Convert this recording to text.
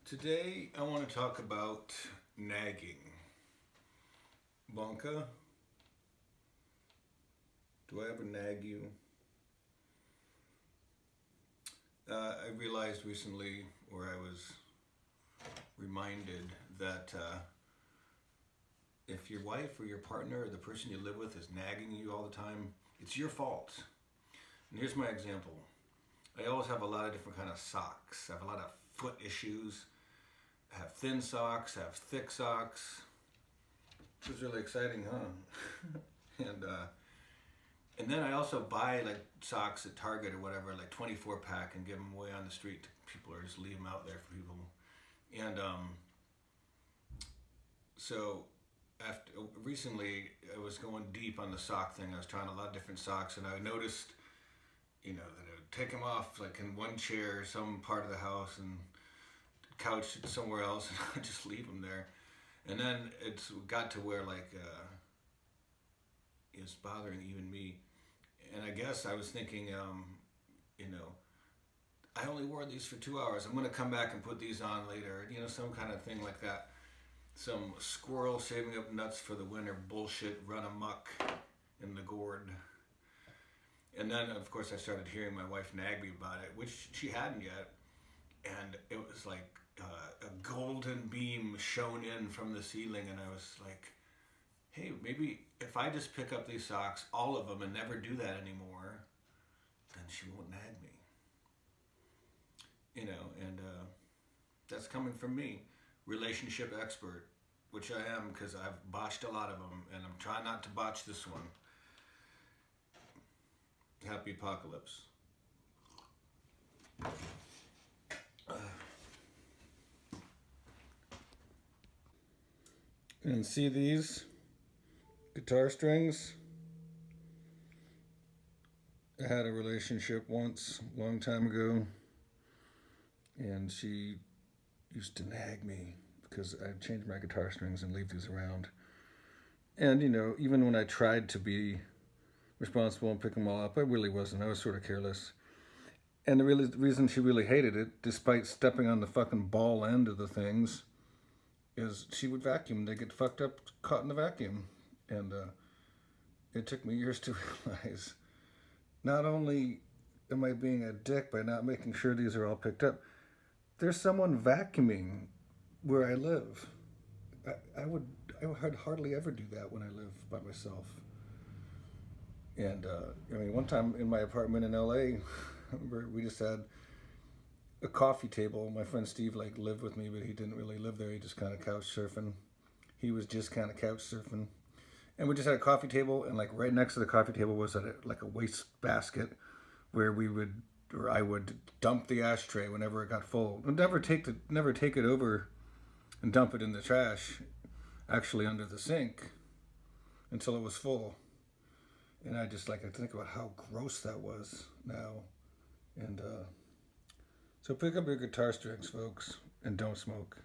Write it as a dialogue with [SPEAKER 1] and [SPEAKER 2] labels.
[SPEAKER 1] Today I want to talk about nagging. Bonka, do I ever nag you? I realized recently, or I was reminded that if your wife or your partner or the person you live with is nagging you all the time, it's your fault. And here's my example. I always have a lot of different kind of socks. I have a lot of foot issues. I have thin socks, I have thick socks. This is really exciting, huh? and then I also buy like socks at Target or whatever, like 24 pack, and give them away on the street to people, or just leave them out there for people. And so after recently, I was going deep on the sock thing. I was trying a lot of different socks, and I noticed, that I would take them off like in one chair, some part of the house, and couch somewhere else, and I just leave them there. And then it's got to where it's bothering even me. And I guess I was thinking, I only wore these for 2 hours. I'm gonna come back and put these on later. Some kind of thing like that. Some squirrel saving up nuts for the winter bullshit run amok in the gourd. And then of course I started hearing my wife nag me about it, which she hadn't yet. And it was like a golden beam shone in from the ceiling, and I was like, hey, maybe if I just pick up these socks, all of them, and never do that anymore, then she won't nag me. And that's coming from me, relationship expert, which I am, because I've botched a lot of them, and I'm trying not to botch this one. Happy apocalypse. And see these guitar strings? I had a relationship once, a long time ago, and she used to nag me because I'd change my guitar strings and leave these around. And, even when I tried to be responsible and pick them all up, I really wasn't. I was sort of careless. And the reason she really hated it, despite stepping on the fucking ball end of the things, is she would vacuum. They get fucked up, caught in the vacuum. And it took me years to realize, not only am I being a dick by not making sure these are all picked up, there's someone vacuuming where I live. I would hardly ever do that when I live by myself. And one time in my apartment in LA, I remember we just had a coffee table. My friend Steve lived with me, but he didn't really live there. He just kind of couch surfing. He was just kind of couch surfing. And we just had a coffee table, and right next to the coffee table was a waste basket where I would dump the ashtray whenever it got full. I'd never take it over and dump it in the trash, actually under the sink, until it was full. And I just I think about how gross that was now. And so pick up your guitar strings, folks, and don't smoke.